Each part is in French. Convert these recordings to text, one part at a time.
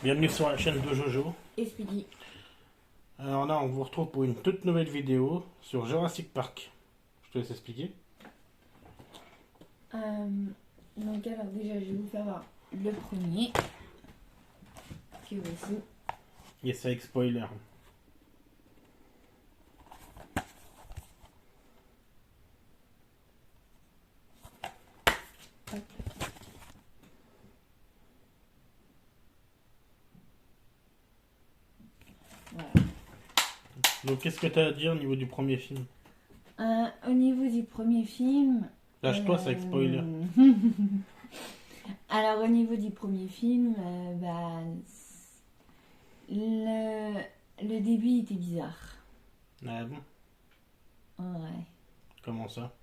Bienvenue sur la chaîne de Jojo. Expliquez. Alors là, on vous retrouve pour une toute nouvelle vidéo sur Jurassic Park. Je te laisse expliquer. Donc alors déjà je vais vous faire voir le premier. Que voici. Yes, avec spoiler. Hop. Voilà. Donc, qu'est-ce que tu as à dire au niveau du premier film? Au niveau du premier film. Lâche-toi, c'est avec spoiler. Alors au niveau du premier film, le début était bizarre. Ah bon? Ouais. Comment ça?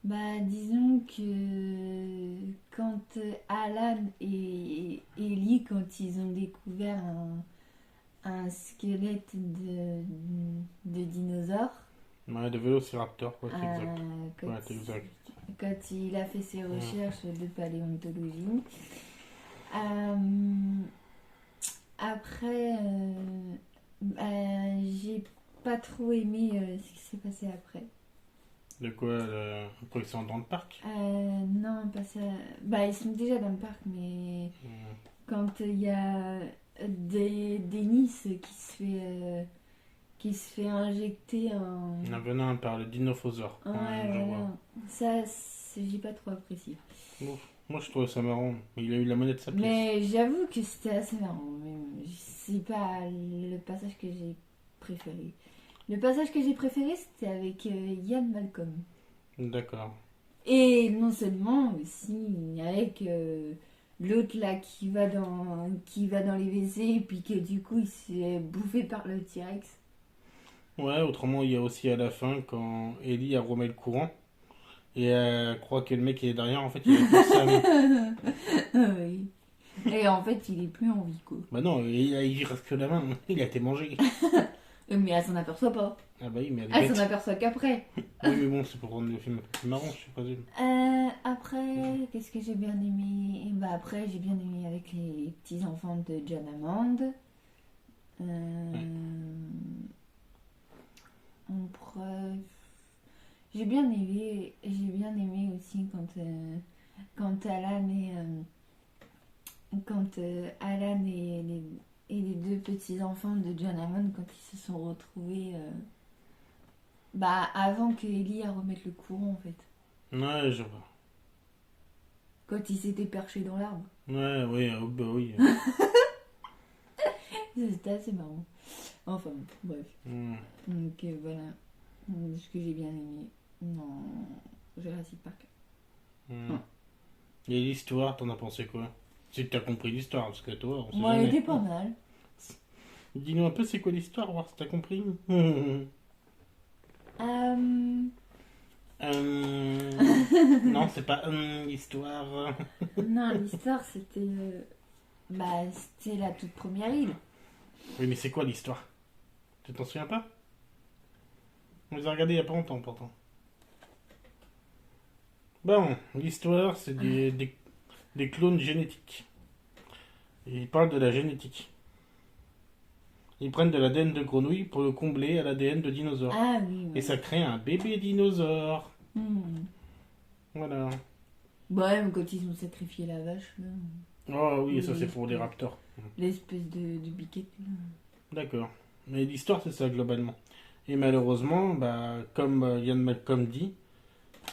Disons que quand Alan et Ellie, quand ils ont découvert un squelette de dinosaure, Ouais, de Vélociraptor, ouais, c'est exact. quand, Ouais, c'est exact. quand il a fait ses recherches de paléontologie. Après, j'ai pas trop aimé ce qui s'est passé après. De quoi? Après, ils sont dans le parc? Non, pas ça. Ils sont déjà dans le parc, mais quand il y a Denis qui se fait injecter Un venin par le dinophosaure. Ouais, Je voilà. vois. Ça, j'ai pas trop apprécié. Bon, moi, je trouve ça marrant. Il a eu la monnaie de sa pièce. Mais j'avoue que c'était assez marrant. Mais c'est pas le passage que j'ai préféré. Le passage que j'ai préféré, c'était avec Ian Malcolm. D'accord. Et non seulement aussi avec l'autre là qui va dans les WC et puis que du coup il se fait bouffer par le T-Rex. Ouais, autrement, il y a aussi à la fin quand Ellie a remet le courant et elle croit que le mec il est derrière, en fait il est concerné. Oui. Et en fait il est plus en vie quoi. Bah non, il reste que la main, il a été mangé. Mais elle s'en aperçoit pas. Ah bah oui, mais elle est Elle bête. s'en aperçoit qu'après. Oui, mais bon, c'est pour rendre le film un peu plus marrant, je présume. Après, qu'est-ce que j'ai bien aimé? Après, j'ai bien aimé avec les petits enfants de John Hammond. Après, j'ai bien aimé aussi quand Alan et les deux petits enfants de John Hammond quand ils se sont retrouvés avant que Ellie a remettre le courant en fait. Ouais, je vois. Quand ils s'étaient perchés dans l'arbre. Ouais, oui, bah oui. C'était assez marrant. Enfin, bref. Hmm. Donc voilà. Ce que j'ai bien aimé dans Jurassic Park. Hmm. Et l'histoire, t'en as pensé quoi? Si t'as compris l'histoire, parce que toi, on sait Moi, elle jamais. était pas mal. Dis-nous un peu c'est quoi l'histoire, voir si t'as compris. Non, c'est pas l'histoire. Non, l'histoire, c'était la toute première île. Oui, mais c'est quoi l'histoire? Tu t'en souviens pas? On les a regardés il y a pas longtemps, pourtant. Bon, l'histoire, c'est des clones génétiques. Ils parlent de la génétique. Ils prennent de l'ADN de grenouille pour le combler à l'ADN de dinosaure. Ah oui, Et ouais. ça crée un bébé dinosaure. Voilà. Même quand ils ont sacrifié la vache, là. Oh oui, ça Oui, c'est pour les raptors. L'espèce de biquette, là. D'accord. Mais l'histoire, c'est ça globalement. Et malheureusement, comme Ian Malcolm dit,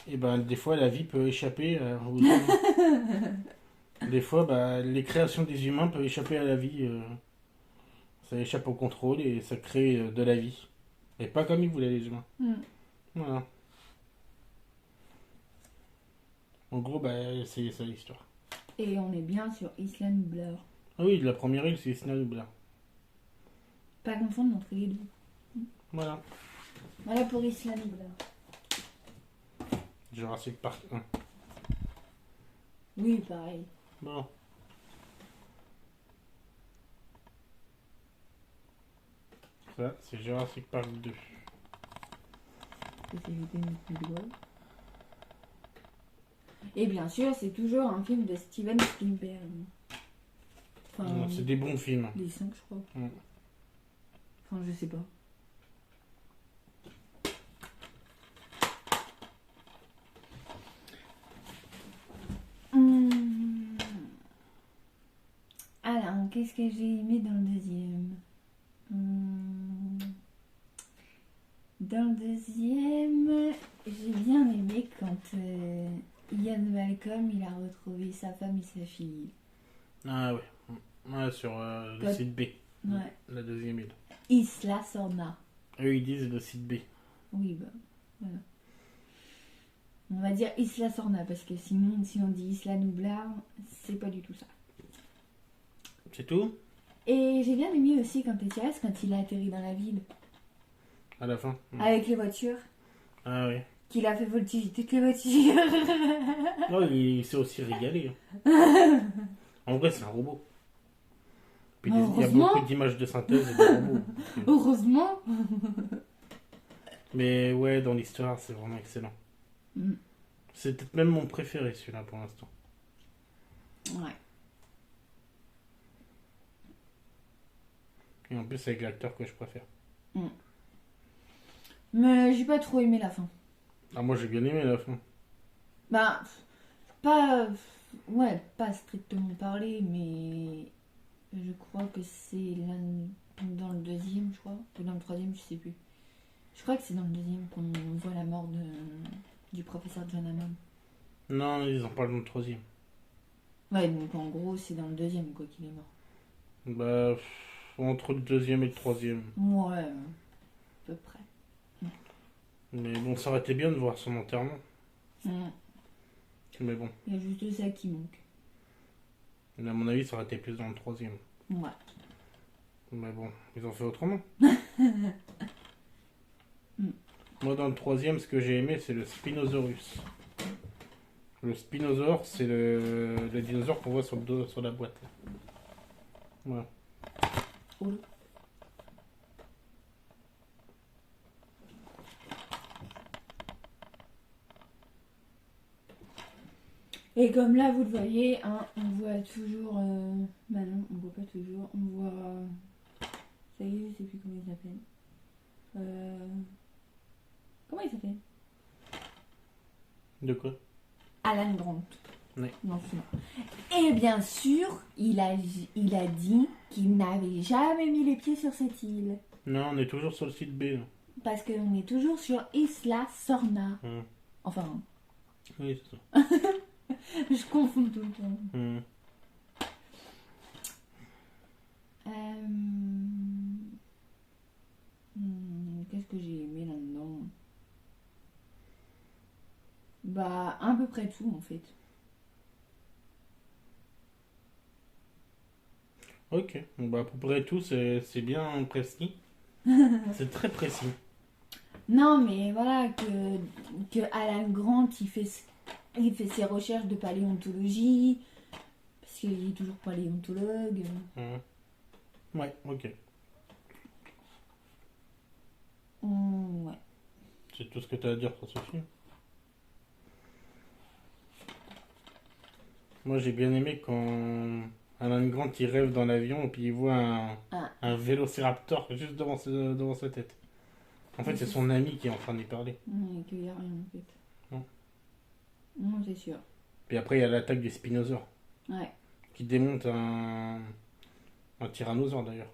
des fois la vie peut échapper aux humains. Des fois, les créations des humains peuvent échapper à la vie. Ça échappe au contrôle et ça crée de la vie. Et pas comme ils voulaient les humains. Voilà. En gros, c'est ça l'histoire. Et on est bien sur Isla Nublar. Ah oui, la première île, c'est Snowbler. Pas confondre entre les deux. Voilà. Voilà pour Isla Nublar. Jurassic Park 1. Oui, pareil. Bon. Ça, c'est Jurassic Park 2. Et bien sûr, c'est toujours un film de Steven Spielberg. Enfin, Non, c'est des bons films. les 5, je crois. Mm. Enfin, je sais pas. Alors, qu'est-ce que j'ai aimé dans le deuxième? Dans le deuxième, j'ai bien aimé quand Ian Malcolm il a retrouvé sa femme et sa fille. Ah ouais. Ouais, sur le Quand- site B. Ouais. La deuxième île. Isla Sorna. Eux, ils disent le site B. Oui, bah, voilà. On va dire Isla Sorna parce que sinon, si on dit Isla Nublar, c'est pas du tout ça. C'est tout? Et j'ai bien aimé aussi quand il a atterri dans la ville À la fin? Mm. avec les voitures, Ah oui. qu'il a fait voltiger toutes les voitures. Non, il s'est aussi régalé. Hein. En vrai, c'est un robot. Puis il y a Heureusement. beaucoup d'images de synthèse et de robots. Heureusement. Mais ouais, dans l'histoire, c'est vraiment excellent. Mm. C'est peut-être même mon préféré, celui-là, pour l'instant. Ouais. Et en plus, avec l'acteur que je préfère. Mais j'ai pas trop aimé la fin. Ah, moi, j'ai bien aimé la fin. Bah, pas. Ouais, pas strictement parlé, mais. Je crois que c'est dans le deuxième, je crois. Ou dans le troisième, je sais plus. Je crois que c'est dans le deuxième qu'on voit la mort du professeur John Hammond. Non, ils en parlent dans le troisième. Ouais, donc en gros, c'est dans le deuxième, quoi, qu'il est mort. Bah, entre le deuxième et le troisième. Ouais, à peu près. Mais bon, ça aurait été bien de voir son enterrement. Mais bon, Il y a juste ça qui manque. à mon avis, ça aurait été plus dans le troisième. Ouais. Mais bon, ils ont fait autrement. Moi, dans le troisième, ce que j'ai aimé, c'est le Spinosaurus. Le Spinosaure, c'est le dinosaure qu'on voit sur la boîte. Voilà. Oula. Et comme là, vous le voyez, hein, on voit toujours... Bah non, on voit pas toujours. On voit... Ça y est, je sais plus comment il s'appelle. Comment il s'appelle? De quoi? Alan Grant. Oui. Non, c'est non. Et bien sûr, il a dit qu'il n'avait jamais mis les pieds sur cette île. Non, on est toujours sur le site B. Là. Parce qu'on est toujours sur Isla Sorna. Hum. Enfin, Oui, c'est ça. je confonds tout le temps. Hum. Qu'est-ce que j'ai aimé là-dedans? Bah, à peu près tout en fait. Ok, bon, bah, à peu près tout, c'est bien précis. C'est très précis. Non, mais voilà, que Alan Grant, il fait ses recherches de paléontologie, parce qu'il est toujours paléontologue. Ouais, ok. Ouais. C'est tout ce que tu as à dire sur ce film. Moi, j'ai bien aimé quand Alan Grant il rêve dans l'avion et puis il voit un vélociraptor juste devant sa tête. En fait, c'est son ami qui est en train de lui parler. Et qu'il n'y a rien en fait. Non. Non, c'est sûr. Puis après, il y a l'attaque des spinosaures Ouais. qui démonte un tyrannosaure d'ailleurs.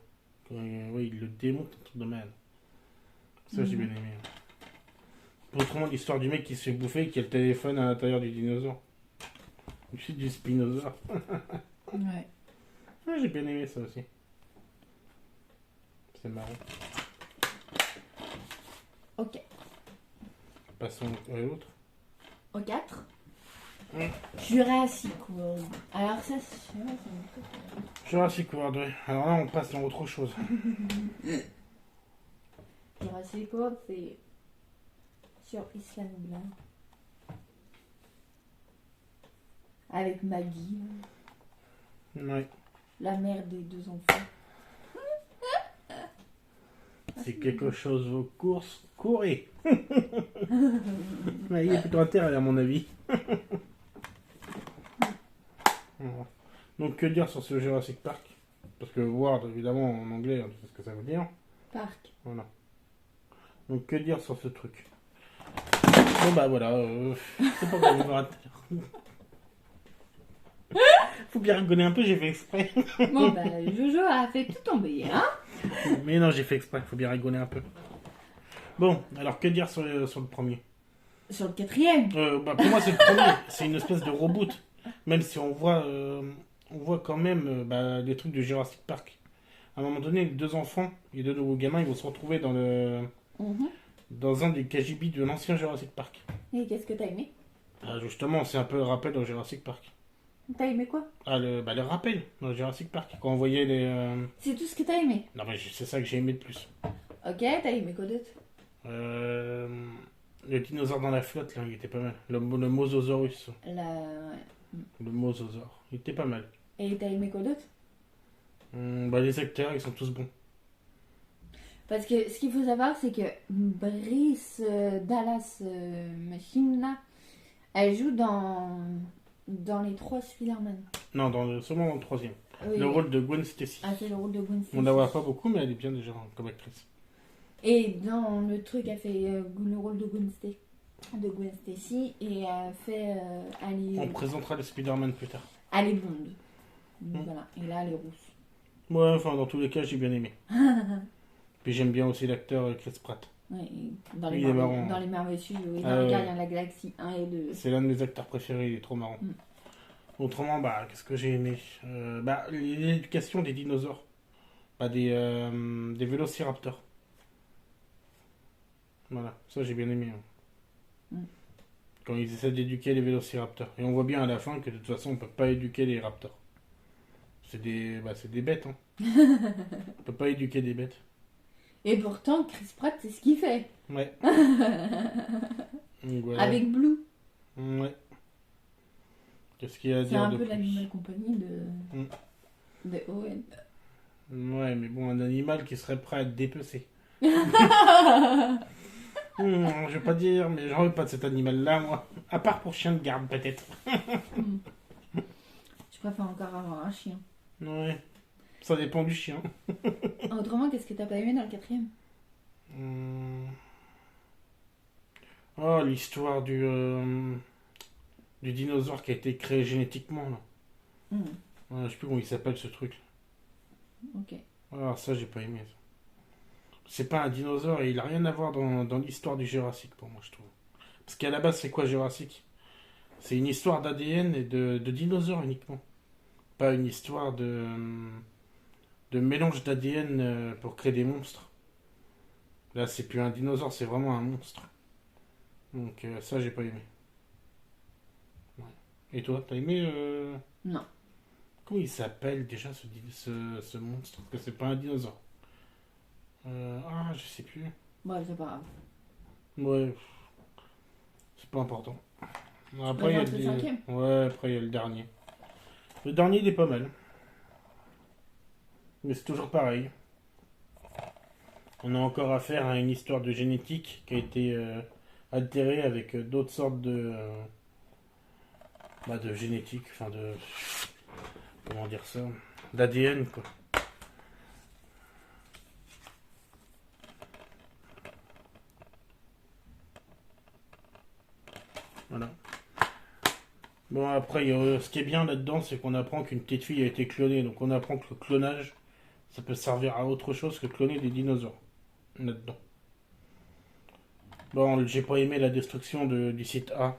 Oui, il le démonte, un truc de malade. Ça, j'ai bien aimé. Autrement, l'histoire du mec qui se fait bouffer et qui a le téléphone à l'intérieur du dinosaure. Du spinosaure. Ouais. Ouais, j'ai bien aimé ça aussi. C'est marrant. Ok. Passons à l'autre. Au 4. Ouais. Jurassic World. Alors ça, c'est... Jurassic World, ouais. Alors là, on passe dans autre chose. Jurassic World, c'est sur Isla Nublar. Avec Maggie, Ouais. la mère des 2 enfants. C'est quelque chose vos courses, courez. Ouais, il est plutôt intérêt à mon avis. Voilà. Donc que dire sur ce Jurassic Park? Parce que World, évidemment, en anglais, tu sais ce que ça veut dire. Parc. Voilà. Donc, que dire sur ce truc? Bon, bah voilà, c'est pas grave, on verra tout à l'heure. Faut bien rigoler un peu, j'ai fait exprès. Bon, bah, Jojo a fait tout tomber, hein. Mais non, j'ai fait exprès, faut bien rigoler un peu. Bon, alors que dire sur le premier? Sur le 4e. Bah, pour moi, c'est le premier. C'est une espèce de reboot. Même si on voit quand même bah, des trucs de Jurassic Park. À un moment donné, les deux enfants et deux nouveaux gamins, ils vont se retrouver Mhm. dans un des KGB de l'ancien Jurassic Park. Et qu'est-ce que t'as aimé? Ah, justement, c'est un peu le rappel dans Jurassic Park. T'as aimé quoi? Ah, le rappel dans Jurassic Park. Quand on voyait les. C'est tout ce que t'as aimé. Non, mais c'est ça que j'ai aimé de plus. Ok, t'as aimé quoi d'autre? Euh, le dinosaure dans la flotte, là, il était pas mal. Le Mosasaurus. Le mosasaure. Il était pas mal. Et t'as aimé quoi d'autre? Bah, les acteurs, ils sont tous bons. Parce que ce qu'il faut savoir, c'est que Brice Dallas Machine, là, elle joue dans les 3 Spider-Man. Non, seulement dans le troisième. Oui. Le rôle de Gwen Stacy. Ah, c'est le rôle de Gwen Stacy. On la voit pas beaucoup, mais elle est bien déjà comme actrice. Et dans le truc, elle fait le rôle de Gwen Stacy et elle fait. On présentera les Spider-Man plus tard. Elle est blonde. Donc, voilà. Et là, elle est rousse. Ouais, enfin, dans tous les cas, j'ai bien aimé. Puis j'aime bien aussi l'acteur Chris Pratt. Ouais, dans Il est marrant. Dans les Merveilleux, oui, dans Ah, les ouais. Gardiens de la Galaxie 1 et 2. C'est l'un de mes acteurs préférés, il est trop marrant. Autrement, bah, qu'est-ce que j'ai aimé? Bah, l'éducation des dinosaures. Bah, des vélociraptors. Voilà, ça j'ai bien aimé. Quand ils essaient d'éduquer les vélociraptors. Et on voit bien à la fin que de toute façon, on peut pas éduquer les raptors. C'est des bêtes, hein. On peut pas éduquer des bêtes. Et pourtant, Chris Pratt, c'est ce qu'il fait. Ouais. Donc, voilà. Avec Blue. Ouais. Qu'est-ce qu'il y a à C'est dire un de peu plus? l'animal compagnie Mm. de Owen. Ouais, mais bon, un animal qui serait prêt à être dépecé. Je vais pas dire, mais j'en veux pas de cet animal-là, moi. À part pour chien de garde, peut-être. Je préfère encore avoir un chien. Ouais. Ça dépend du chien. Autrement, qu'est-ce que t'as pas aimé dans le 4e? Oh, l'histoire du dinosaure qui a été créé génétiquement, là. Ouais, je sais plus comment il s'appelle, ce truc. Ok. Alors ça, j'ai pas aimé. Ça. C'est pas un dinosaure et il a rien à voir dans l'histoire du Jurassique, pour moi, je trouve. Parce qu'à la base, c'est quoi Jurassique? C'est une histoire d'ADN et de dinosaures uniquement. Pas une histoire de mélange d'ADN pour créer des monstres. Là, c'est plus un dinosaure, c'est vraiment un monstre. Donc ça, j'ai pas aimé. Ouais. Et toi, t'as aimé Non. Comment il s'appelle déjà ce monstre? Parce que c'est pas un dinosaure. Je sais plus. Bon, c'est pas grave. Ouais, c'est pas important. On Il y a rentre le 5e. Ouais, après il y a le dernier. Le dernier, il est pas mal. Mais c'est toujours pareil. On a encore affaire à une histoire de génétique qui a été altérée avec d'autres sortes de génétique, enfin de... Comment dire ça? D'ADN, quoi. Voilà. Bon, après, ce qui est bien là-dedans, c'est qu'on apprend qu'une petite fille a été clonée. Donc on apprend que le clonage, ça peut servir à autre chose que cloner des dinosaures. Là-dedans. Bon, j'ai pas aimé la destruction du site A.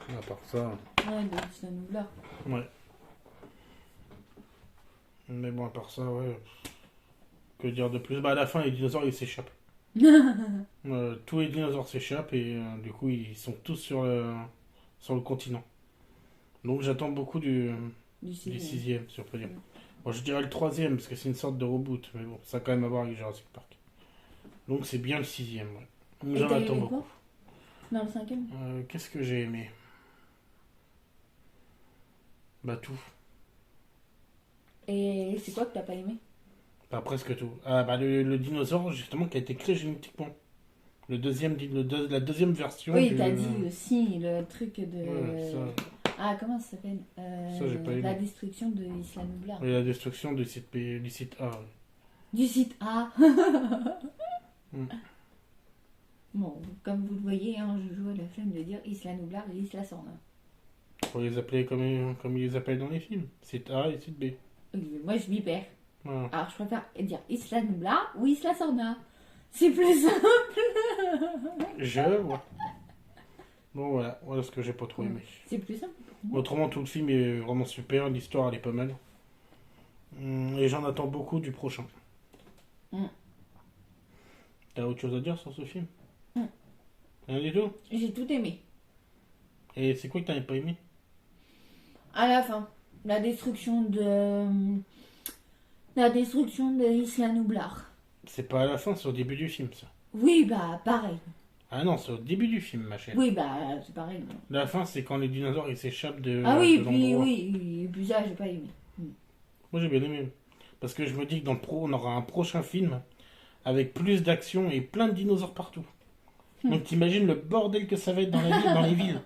À part ça. Ouais, de Disney-Nouvelle. Ouais. Mais bon, à part ça, ouais. Que dire de plus? Bah, à la fin, les dinosaures, ils s'échappent. Tous les dinosaures s'échappent et du coup, ils sont tous sur le continent. Donc, j'attends beaucoup du 6e, si on peut dire. Bon, je dirais le 3e, parce que c'est une sorte de reboot. Mais bon, ça a quand même à voir avec Jurassic Park. Donc, c'est bien le 6e, ouais. Donc, Et j'en t'as attends aimé beaucoup. quoi dans le 5e? Qu'est-ce que j'ai aimé? Bah, tout. Et c'est quoi que t'as pas aimé? Pas presque tout. Ah, bah, le dinosaure, justement, qui a été créé génétiquement. La deuxième version. Oui, t'as dit aussi le truc de. Ouais, ça. Ah, comment ça s'appelle Ça, j'ai pas aimé. La destruction de Isla Nublar. Et la destruction du site, du site A. Du site A. Mm. Bon, comme vous le voyez, hein, je joue à la flemme de dire Isla Nublar et Isla Sorna. Faut les appeler comme ils les appellent dans les films. Site A et site B. Oui, mais moi je m'y perds. Voilà. Alors je préfère dire Isla Nublar ou Isla Sorna. C'est plus simple. Je vois. Bon, voilà ce que j'ai pas trop aimé. C'est plus simple. Autrement, tout le film est vraiment super. L'histoire, elle est pas mal. Et j'en attends beaucoup du prochain. Mm. T'as autre chose à dire sur ce film? Mm. Rien du tout? J'ai tout aimé. Et c'est quoi que t'avais pas aimé? À la fin, la destruction de Isla Nublar. C'est pas à la fin, c'est au début du film, ça. Oui, bah pareil. Ah non, c'est au début du film, ma chère. Oui, bah c'est pareil. Non. La fin, c'est quand les dinosaures ils s'échappent Ah oui, de puis l'endroit. oui, et puis ça j'ai pas aimé. Moi j'ai bien aimé. Parce que je me dis que on aura un prochain film avec plus d'action et plein de dinosaures partout. Donc t'imagines le bordel que ça va être dans la ville, dans les villes.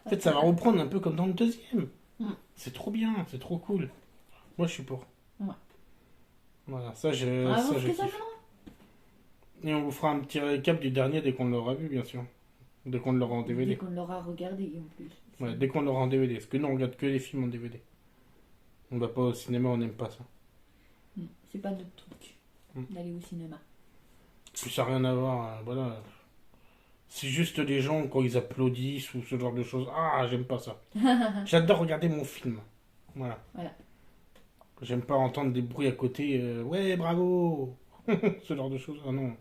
En fait, ça va reprendre un peu comme dans le deuxième. Mm. C'est trop bien, c'est trop cool. Moi je suis pour. Ouais. Voilà, ça je Ah, ça, je que ça kiffe. viendra. Et on vous fera un petit récap du dernier dès qu'on l'aura vu, bien sûr. Dès qu'on l'aura en Dès DVD. qu'on l'aura regardé en plus. Ouais, dès qu'on l'aura en DVD. Parce que nous on regarde que les films en DVD. On va pas au cinéma, on n'aime pas ça. C'est pas notre truc d'aller au cinéma. Puis ça n'a rien à voir, voilà. C'est juste les gens quand ils applaudissent ou ce genre de choses. Ah, j'aime pas ça. J'adore regarder mon film. Voilà. J'aime pas entendre des bruits à côté. Ouais, bravo. Ce genre de choses. Ah non.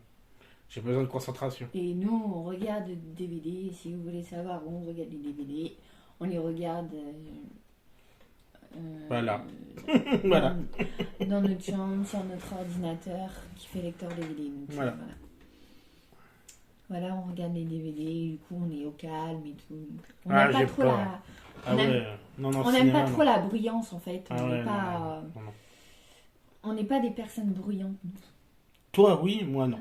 J'ai besoin de concentration. Et nous, on regarde des DVD. Si vous voulez savoir où on regarde les DVD, on les regarde. Voilà. Voilà. Dans notre chambre, sur notre ordinateur qui fait lecteur DVD. Donc, Voilà. Voilà, on regarde les DVD. Du coup, on est au calme et tout. On Ah, n'aime pas j'ai trop peur. la. Ah ouais. Non, non, On n'aime cinéma, pas non. trop la bruyance en fait. Ah On ouais, n'est pas. non, non. On n'est pas des personnes bruyantes. Toi, oui, moi, non.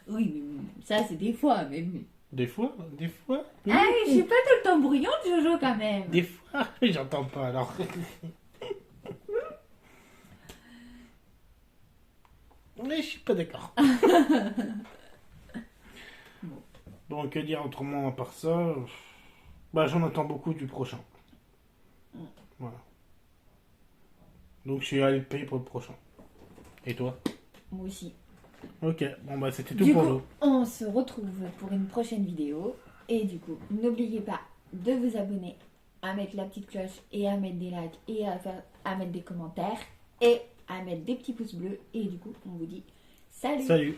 Oui, mais ça c'est des fois. Mais... Des fois. Ah, je suis pas tout le temps bruyante, Jojo, quand même. Des fois. J'entends pas, alors. Mais je suis pas d'accord. Bon, que dire autrement à part ça? Bah, j'en attends beaucoup du prochain. Voilà. Donc, je suis hypé pour le prochain. Et toi? Moi aussi. Ok, bon, bah, c'était tout Du pour coup, nous. on se retrouve pour une prochaine vidéo. Et du coup, n'oubliez pas de vous abonner, à mettre la petite cloche et à mettre des likes et à mettre des commentaires et à mettre des petits pouces bleus. Et du coup, on vous dit salut. Salut!